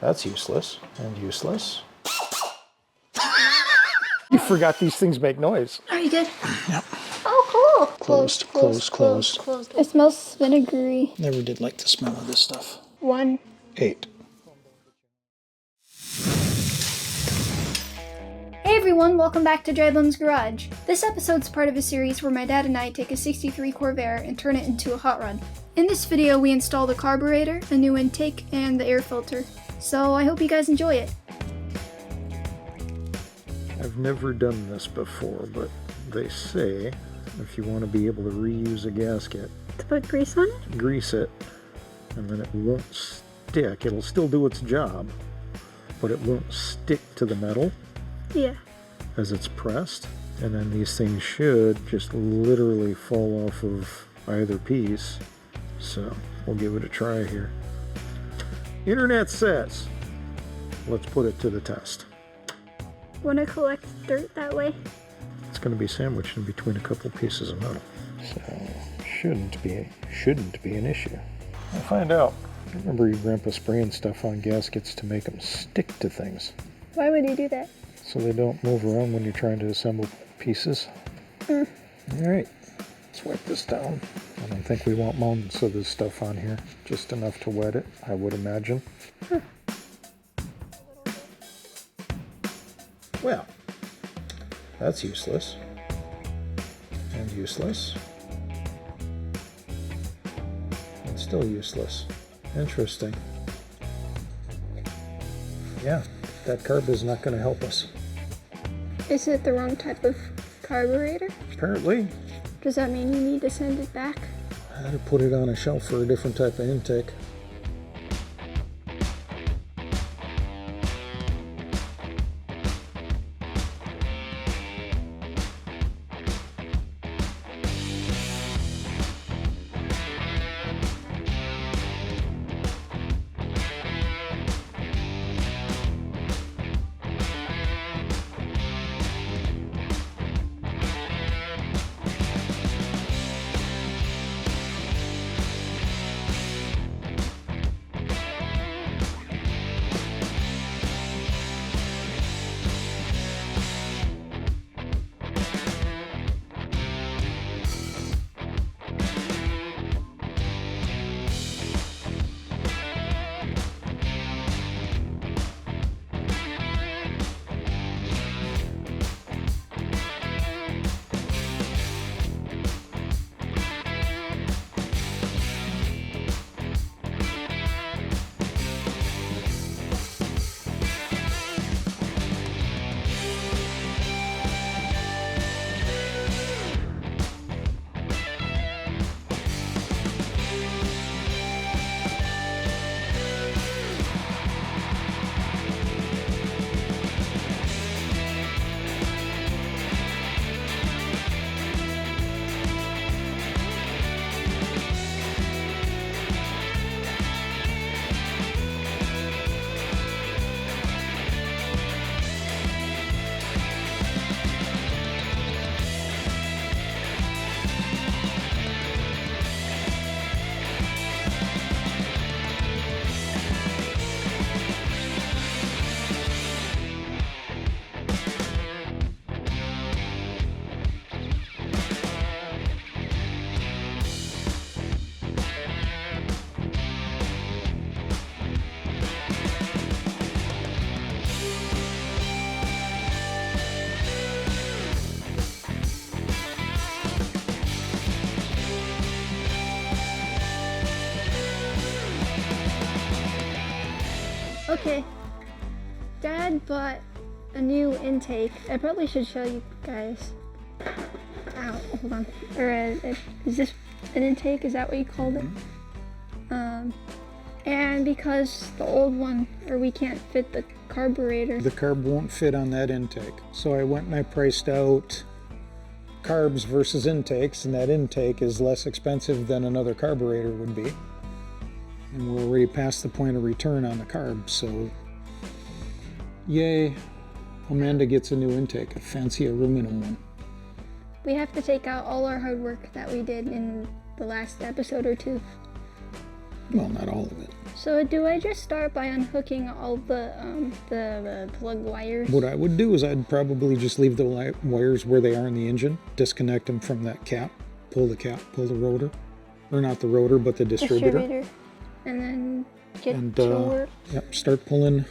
That's useless and useless. You forgot these things make noise. Are you good? Yep. Oh, cool. Closed. It smells vinegary. Never did like the smell of this stuff. 1. 8. Hey everyone, welcome back to drybonesgarage. This episode's part of a series where my dad and I take a 63 Corvair and turn it into a hot rod. In this video, we install the carburetor, a new intake, and the air filter. So I hope you guys enjoy it. I've never done this before, but they say if you want to be able to reuse a gasket, To put grease on it? grease it, and then it won't stick. It'll still do its job, but it won't stick to the metal. Yeah. As it's pressed, and then these things should just literally fall off of either piece. So we'll give it a try here. Internet says, let's put it to the test. Want to collect dirt that way? It's going to be sandwiched in between a couple pieces of metal, so shouldn't be an issue. I'll find out. I remember your grandpa spraying stuff on gaskets to make them stick to things, Why would you do that? so they don't move around when you're trying to assemble pieces. All right, let's wipe this down. I don't think we want mounds of this stuff on here, just enough to wet it, I would imagine. Well, that's useless and useless and still useless. Interesting. Yeah, that carb is not going to help us. Is it the wrong type of carburetor? Apparently, Does that mean you need to send it back? I had to put it on a shelf for a different type of intake. Okay. Dad bought a new intake. I probably should show you guys. Ow, hold on. Is this an intake? Is that what you called it? And because the old one, or we can't fit the carburetor. The carb won't fit on that intake. So I went and I priced out carbs versus intakes, and that intake is less expensive than another carburetor would be. And we're already past the point of return on the carbs, so yay. Amanda gets a new intake, a fancy aluminum one. We have to take out all our hard work that we did in the last episode or two. Well, not all of it. So do I just start by unhooking all the plug wires? What I would do is I'd probably just leave the wires where they are in the engine, disconnect them from that cap, pull the rotor. Or not the rotor, but the distributor. And then get to work. Yep, start pulling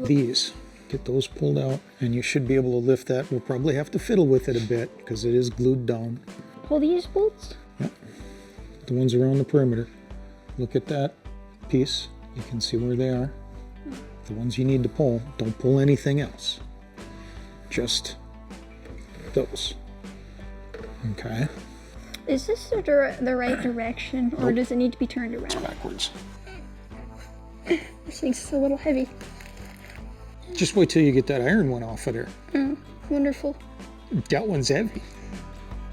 these. Get those pulled out, and you should be able to lift that. We'll probably have to fiddle with it a bit, because it is glued down. Pull these bolts? Yep. The ones around the perimeter. Look at that piece. You can see where they are. The ones you need to pull. Don't pull anything else. Just those. Okay. Is this the right direction, or does it need to be turned around? It's backwards. This thing's a little heavy. Just wait till you get that iron one off of there. Oh, wonderful. That one's heavy.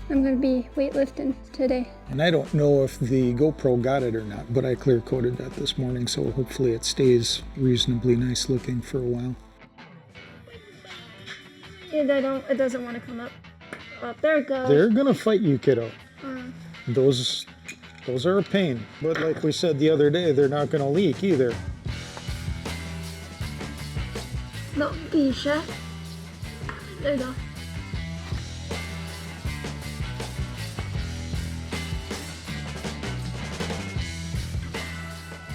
I'm going to be weightlifting today. And I don't know if the GoPro got it or not, but I clear coated that this morning, so hopefully it stays reasonably nice looking for a while. It doesn't want to come up. There it goes. They're gonna fight you, kiddo. Those are a pain. But like we said the other day, they're not gonna leak either. No, Bisha. There you go.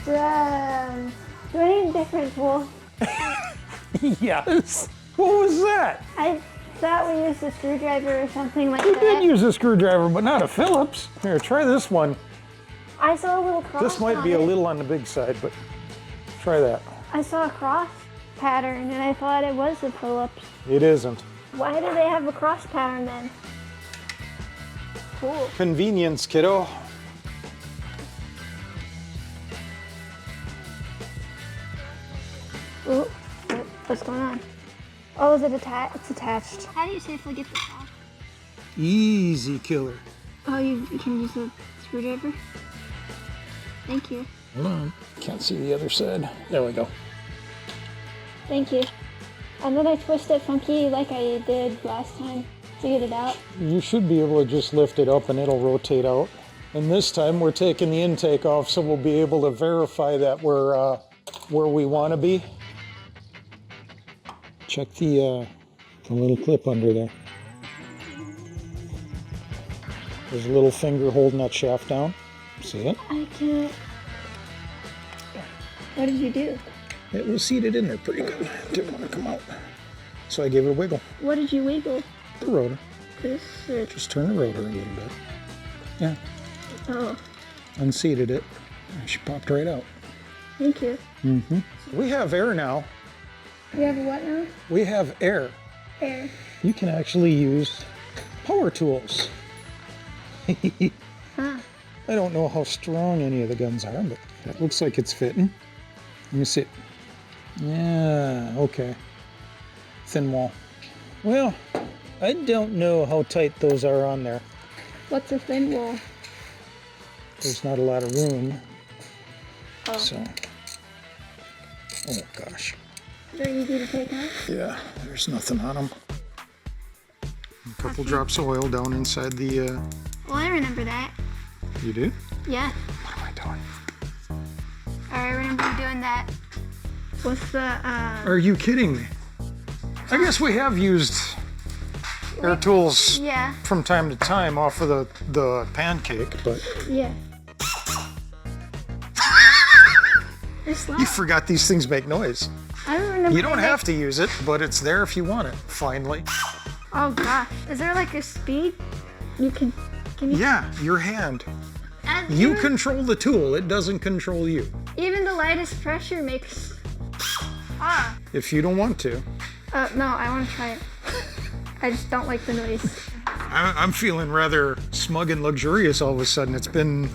Do I need a different tool? Yes. What was that? I thought we used a screwdriver or something like You that. did use a screwdriver, but not a Phillips. Here, try this one. I saw a little cross. This might be a little on the big side, but try that. I saw a cross pattern and I thought it was a Phillips. It isn't. Why do they have a cross pattern then? Cool. Convenience, kiddo. Ooh, what's going on? Oh, is it attached? It's attached. How do you safely get this off? Easy killer. Oh, you can use a screwdriver? Thank you. Hold on. Can't see the other side. There we go. Thank you. And then I twist it funky like I did last time to get it out. You should be able to just lift it up and it'll rotate out. And this time we're taking the intake off, so we'll be able to verify that we're where we want to be. Check the little clip under there. There's a little finger holding that shaft down. See it? I can't. What did you do? It was seated in there pretty good. Didn't want to come out. So I gave it a wiggle. What did you wiggle? The rotor. This or... Just turn the rotor a little bit. Yeah. Oh. Unseated it. And she popped right out. Thank you. Mm-hmm. We have air now. We have a what now? We have air. Air. You can actually use power tools. Huh. I don't know how strong any of the guns are, but it looks like it's fitting. Let me see. Yeah, okay. Thin wall. Well, I don't know how tight those are on there. What's a thin wall? There's not a lot of room. Oh. So, oh gosh. They're easy to take out? Yeah, there's nothing on them. A couple drops of oil down inside the... Well, I remember that. You do? Yeah. What am I doing? I remember you doing that. What's the, Are you kidding me? I guess we have used air tools Yeah. from time to time off of the pancake, but... Yeah. It's loud. You forgot these things make noise. I don't remember. You don't have to use it, but it's there if you want it, finally. Oh gosh. Is there like a speed? You can you... Yeah, your hand. And You even, control the tool, it doesn't control you. even the lightest pressure makes... Ah. If you don't want to. No, I want to try it. I just don't like the noise. I'm feeling rather smug and luxurious all of a sudden. It's been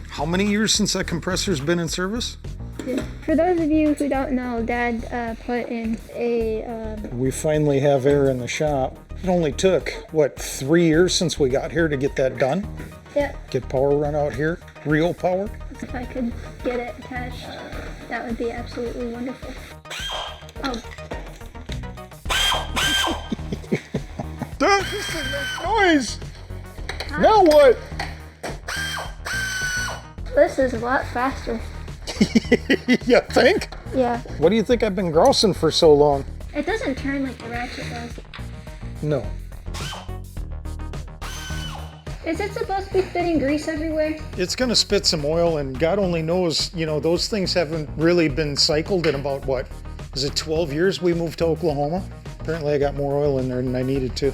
how many years since that compressor's been in service? For those of you who don't know, Dad put in a... We finally have air in the shop. It only took, what, 3 years since we got here to get that done? Yeah, Get power run out here, real power. if I could get it attached, that would be absolutely wonderful. Oh, That doesn't make noise! Now what? This is a lot faster. You think? Yeah. What do you think I've been grousing for so long? It doesn't turn like the ratchet does. No. Is it supposed to be spitting grease everywhere? It's gonna spit some oil, and God only knows, you know, those things haven't really been cycled in about, what, is it 12 years we moved to Oklahoma? Apparently I got more oil in there than I needed to.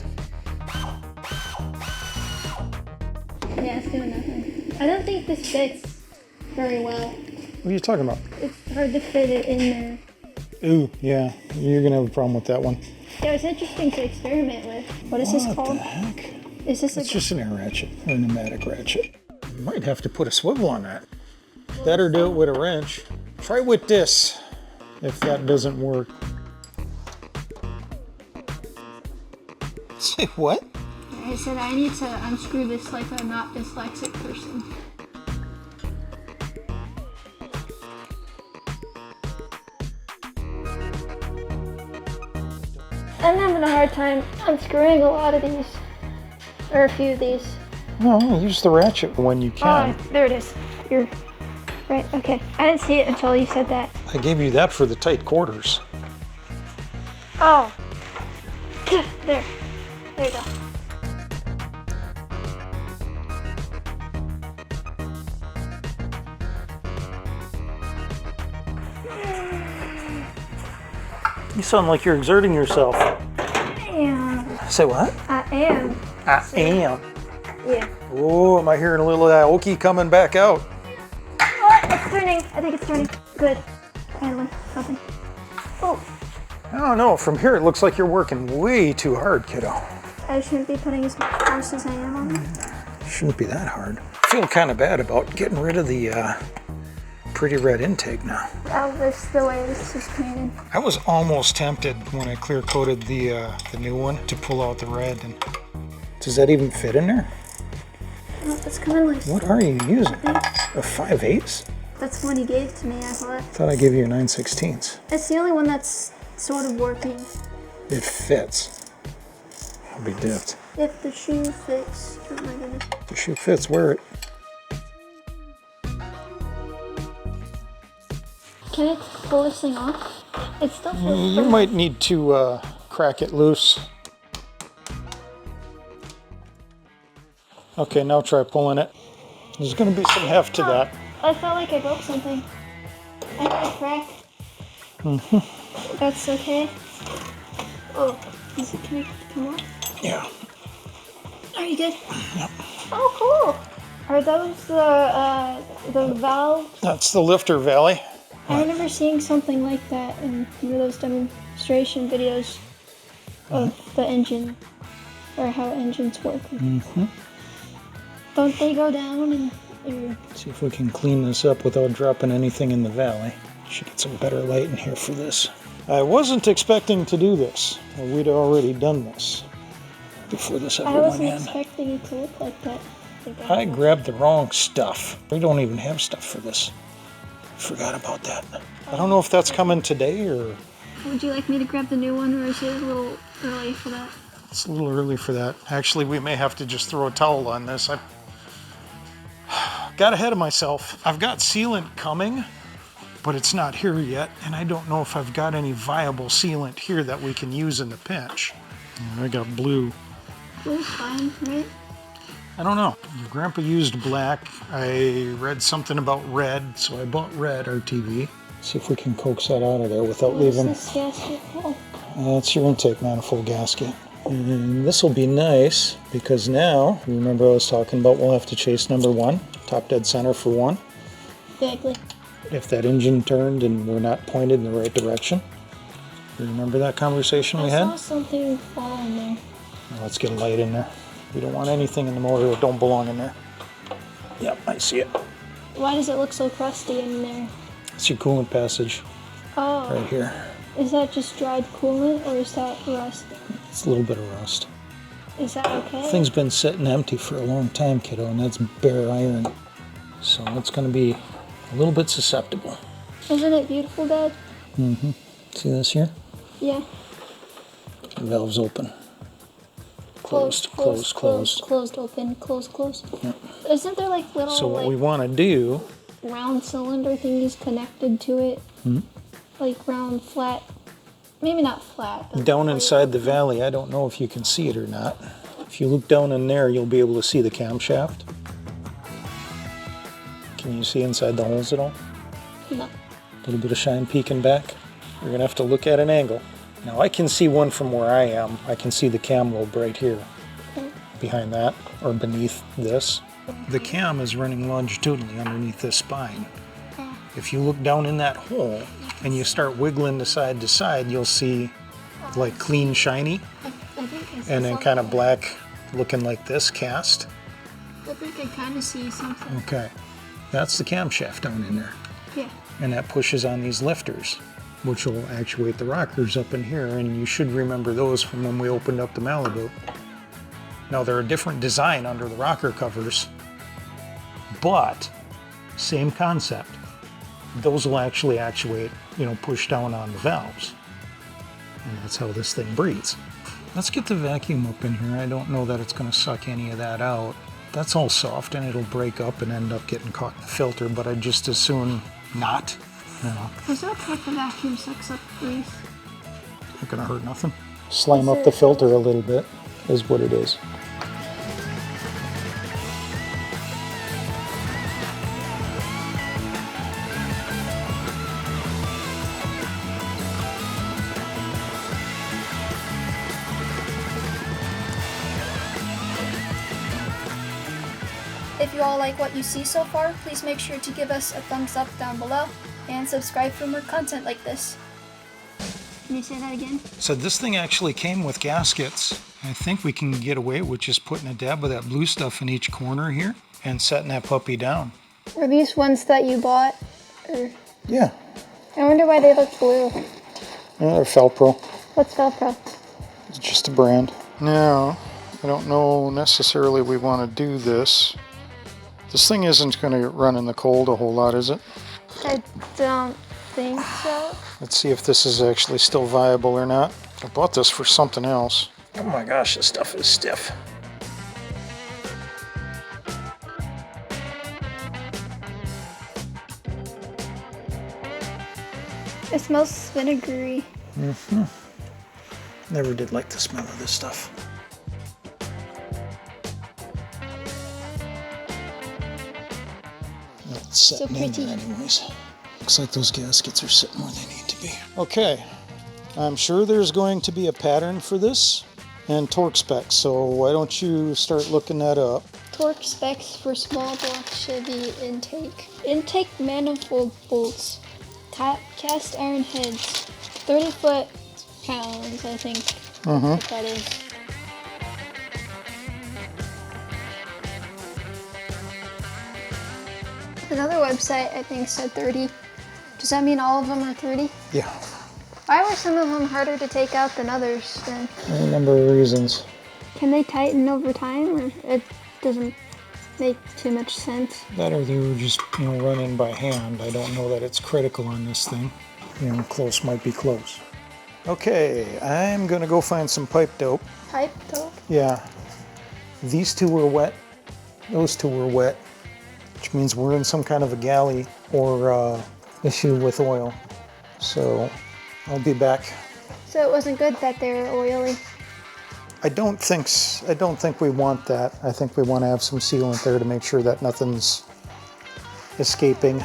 Yeah, it's doing nothing. I don't think this fits very well. What are you talking about? It's hard to fit it in there. Ooh, yeah, you're gonna have a problem with that one. Yeah, it's interesting to experiment with. What is this called? What the heck? Is this It's just an air ratchet, or a pneumatic ratchet. Might have to put a swivel on that. That or do it with a wrench. Try with this, if that doesn't work. Say what? I said I need to unscrew this like a not dyslexic person. I'm having a hard time unscrewing a lot of these. Or a few of these. No, use the ratchet when you can. Oh, there it is. You're right, okay. I didn't see it until you said that. I gave you that for the tight quarters. Oh. There. There you go. You sound like you're exerting yourself. I am. Say what? I am. I am. Yeah. Oh, am I hearing a little Aoki coming back out? Oh, it's turning. I think it's turning. Good. Finally, something. Oh. I don't know. From here, it looks like you're working way too hard, kiddo. I shouldn't be putting as much force as I am on it. Shouldn't be that hard. I feel kind of bad about getting rid of the pretty red intake now. Oh, this the way this is painted. I was almost tempted when I clear coated the new one to pull out the red. And does that even fit in there? Oh, that's kind of like. What are you using? A 5/8? That's the one you gave to me, I thought. Thought I gave you a 9/16. It's the only one that's sort of working. It fits. I'll be dipped. If the shoe fits. Oh my goodness. If the shoe fits, wear it. Can I pull this thing off? It still feels You firm. might need to crack it loose. Okay, now try pulling it. There's going to be some heft to that. I felt like I broke something. I got a crack. That's okay. Oh, can it come off? Yeah. Are you good? Yep. Oh, cool. Are those the valves? That's the lifter, Valley. I remember seeing something like that in one of those demonstration videos of the engine, or how engines work. Don't they go down and... See if we can clean this up without dropping anything in the valley. Should get some better light in here for this. I wasn't expecting to do this. We'd already done this before this ever I went wasn't in. expecting it to look like that. I grabbed the wrong stuff. We don't even have stuff for this. Forgot about that. I don't know if that's coming today or... Would you like me to grab the new one, or is it a little early for that? It's a little early for that. Actually, we may have to just throw a towel on this. I got ahead of myself. I've got sealant coming, but it's not here yet, and I don't know if I've got any viable sealant here that we can use in the pinch. I got blue. Blue's fine, right? I don't know. Your grandpa used black. I read something about red, so I bought red RTV. See if we can coax that out of there without leaving. What's this gasket for? That's your intake manifold gasket. And this will be nice because now, remember I was talking about we'll have to chase number 1, top dead center for 1. Vaguely. If that engine turned and we're not pointed in the right direction. You remember that conversation we I had? saw something fall in there. Well, let's get a light in there. We don't want anything in the motor that don't belong in there. Yep, I see it. Why does it look so crusty in there? It's your coolant passage Oh. right here. Is that just dried coolant, or is that rust? It's a little bit of rust. Is that okay? Thing's been sitting empty for a long time, kiddo, and that's bare iron. So it's going to be a little bit susceptible. Isn't it beautiful, Dad? See this here? Yeah. The valve's open. closed, closed, closed. Closed, open, closed, closed. Yep. Isn't there like little So what like we want to do, round cylinder thingies connected to it? Like round, flat, maybe not flat. But down like inside the valley, I don't know if you can see it or not. If you look down in there, you'll be able to see the camshaft. Can you see inside the holes at all? No. A little bit of shine peeking back. You're gonna have to look at an angle. Now I can see one from where I am. I can see the cam lobe right here, behind that, or beneath this. The cam is running longitudinally underneath this spine. If you look down in that hole and you start wiggling to side, you'll see like clean, shiny, I think I see and then kind of black looking like this cast. I think I kind of see something. Okay, that's the camshaft down in there. Yeah. And that pushes on these lifters, which will actuate the rockers up in here, and you should remember those from when we opened up the Malibu. Now they're a different design under the rocker covers, but same concept. Those will actually actuate, push down on the valves. And that's how this thing breathes. Let's get the vacuum up in here. I don't know that it's going to suck any of that out. That's all soft and it'll break up and end up getting caught in the filter, but I'd just as soon not. No. Is that type of vacuum sucks up grease? Not gonna hurt nothing. Slime up the filter a little bit is what it is. If you all like what you see so far, please make sure to give us a thumbs up down below and subscribe for more content like this. Can you say that again? So this thing actually came with gaskets. I think we can get away with just putting a dab of that blue stuff in each corner here and setting that puppy down. Are these ones that you bought? Or... Yeah. I wonder why they look blue. They're Felpro. What's Velcro? It's just a brand. Now, I don't know necessarily we want to do this. This thing isn't going to run in the cold a whole lot, is it? I don't think so. Let's see if this is actually still viable or not. I bought this for something else. Oh my gosh, this stuff is stiff. It smells vinegary. Never did like the smell of this stuff. It's setting in there anyways. Looks like those gaskets are sitting where they need to be. Okay, I'm sure there's going to be a pattern for this and torque specs, so why don't you start looking that up. Torque specs for small block Chevy intake. Intake manifold bolts. Cast iron heads. 30 foot-pounds, I think. That's what that is. Another website, I think, said 30. Does that mean all of them are 30? Yeah. Why were some of them harder to take out than others then? A number of reasons. Can they tighten over time, or it doesn't make too much sense? That or they were just, running by hand. I don't know that it's critical on this thing. Close might be close. Okay, I'm gonna go find some pipe dope. Pipe dope? Yeah. These two were wet. Those two were wet. Which means we're in some kind of a galley or issue with oil. So I'll be back. So it wasn't good that they were oily? I don't think we want that. I think we want to have some sealant there to make sure that nothing's escaping.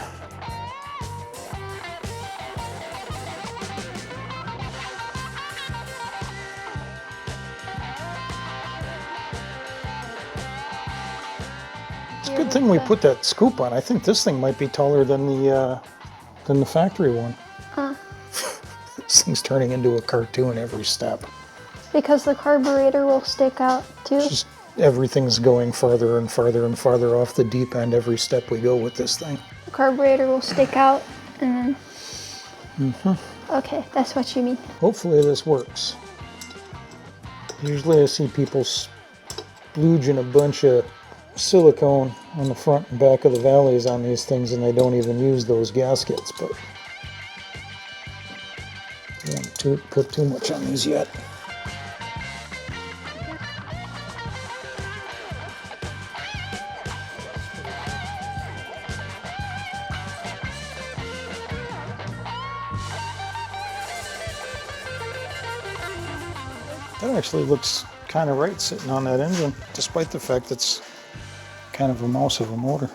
It's a good thing we put that scoop on. I think this thing might be taller than the factory one. Huh. This thing's turning into a cartoon every step. Because the carburetor will stick out too? Just everything's going farther and farther and farther off the deep end every step we go with this thing. The carburetor will stick out and then... Okay, that's what you mean. Hopefully this works. Usually I see people splooging a bunch of silicone on the front and back of the valleys on these things, and they don't even use those gaskets, but I don't want to put too much on these yet. That actually looks kind of right sitting on that engine, despite the fact it's kind of a mouse of a motor.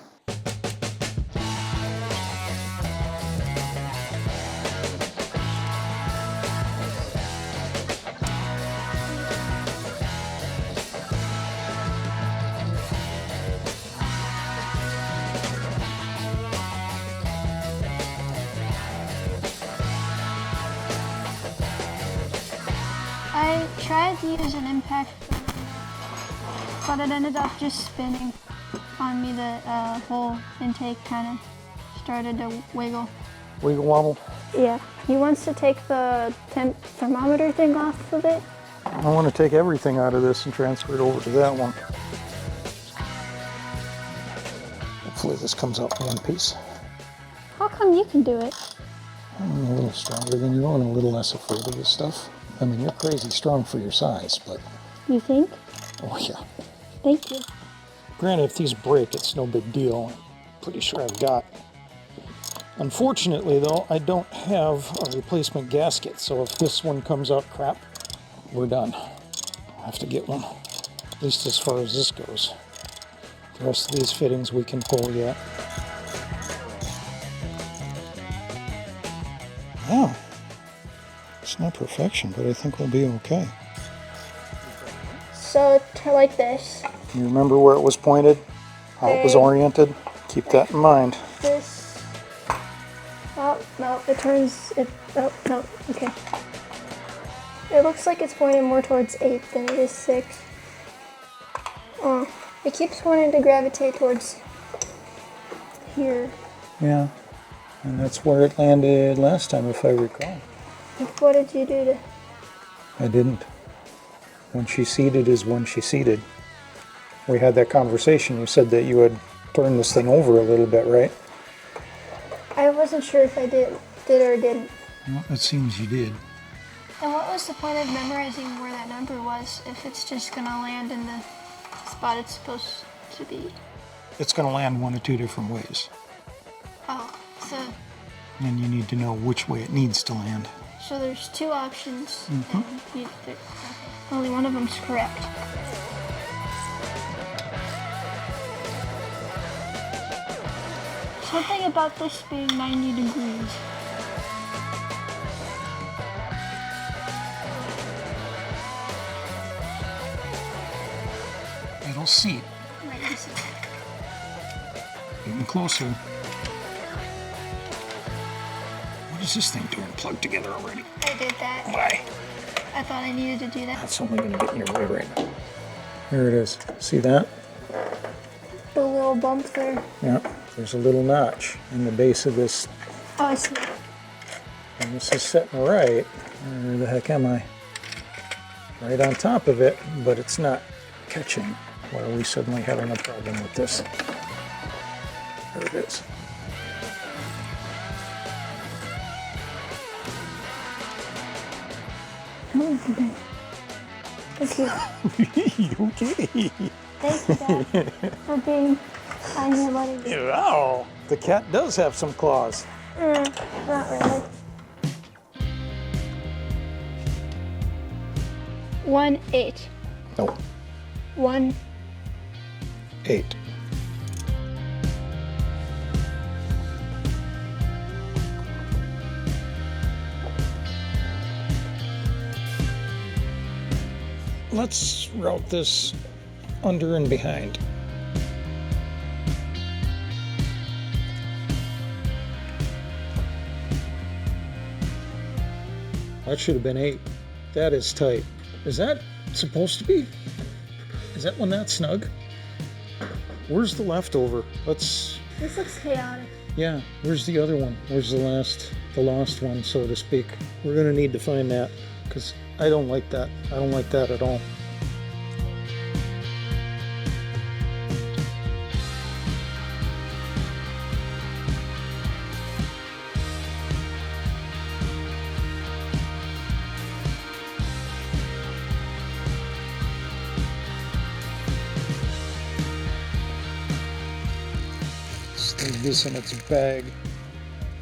I tried to use an impact, but it ended up just spinning on me. The whole intake kind of started to wiggle. Wiggle wobble. Yeah. He wants to take the thermometer thing off of it. I want to take everything out of this and transfer it over to that one. Hopefully this comes out in one piece. How come you can do it? I'm a little stronger than you and a little less afraid of this stuff. I mean, you're crazy strong for your size, but... You think? Oh, yeah. Thank you. Granted, if these break, it's no big deal. I'm pretty sure I've got. Unfortunately, though, I don't have a replacement gasket, so if this one comes out crap, we're done. I'll have to get one, at least as far as this goes. The rest of these fittings we can pull yet. Yeah. It's not perfection, but I think we'll be okay. So, like this. You remember where it was pointed? How it was oriented? Keep that in mind. This. Oh, no, it turns. Oh, no, okay. It looks like it's pointed more towards 8 than it is 6. Oh, it keeps wanting to gravitate towards here. Yeah, and that's where it landed last time, if I recall. What did you do to... I didn't. When she seated is when she seated. We had that conversation. You said that you had turned this thing over a little bit, right? I wasn't sure if I did or didn't. Well, it seems you did. And what was the point of memorizing where that number was if it's just going to land in the spot it's supposed to be? It's going to land one of two different ways. Oh, so... And you need to know which way it needs to land. So there's 2 options, and only one of them's correct. Something about this being 90 degrees. It'll seat. Right, this is Getting closer. What is this thing doing plugged together already? I did that. Why? I thought I needed to do that. That's only going to get in your way right now. There it is. See that? The little bump there. Yeah. There's a little notch in the base of this. Oh, I see. And this is sitting right. Where the heck am I? Right on top of it, but it's not catching. Why are we suddenly having a problem with this? There it is. Oh, okay. Thank you. You okay? Thank you, Dad, for being kind and letting me. Wow. The cat does have some claws. Not really. 1, 8. No. 1. 8. Let's route this under and behind. That should have been 8. That is tight. Is that supposed to be? Is that one that snug? Where's the leftover? This looks chaotic. Yeah, where's the other one? Where's the lost one, so to speak? We're gonna need to find that, because I don't like that. I don't like that at all. Leave this in its bag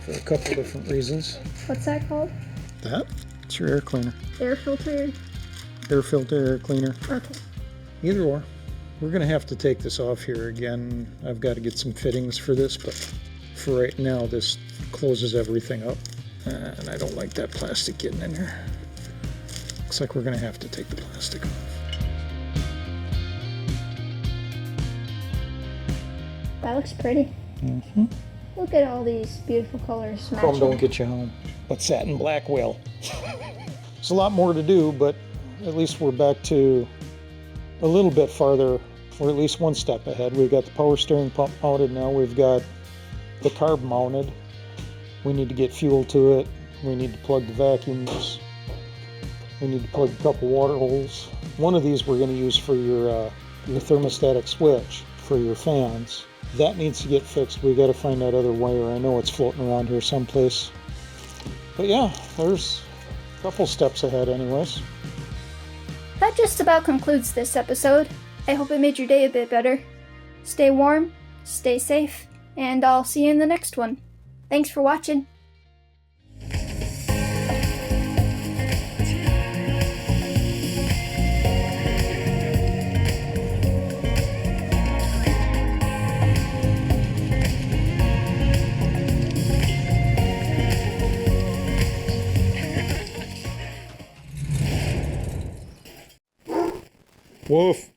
for a couple different reasons. What's that called? That? It's your air cleaner. Air filter. Air filter, air cleaner. Okay. Either or. We're going to have to take this off here again. I've got to get some fittings for this, but for right now, this closes everything up. And I don't like that plastic getting in there. Looks like we're going to have to take the plastic off. That looks pretty. Mm-hmm. Look at all these beautiful colors matching. Chrome don't get you home, but satin black will. There's a lot more to do, but at least we're back to a little bit farther, or at least one step ahead. We've got the power steering pump mounted now. We've got the carb mounted. We need to get fuel to it. We need to plug the vacuums. We need to plug a couple water holes. One of these we're going to use for your thermostatic switch for your fans. That needs to get fixed. We got to find that other wire. I know it's floating around here someplace. But yeah, there's a couple steps ahead anyways. That just about concludes this episode. I hope it made your day a bit better. Stay warm, stay safe, and I'll see you in the next one. Thanks for watching. Woof.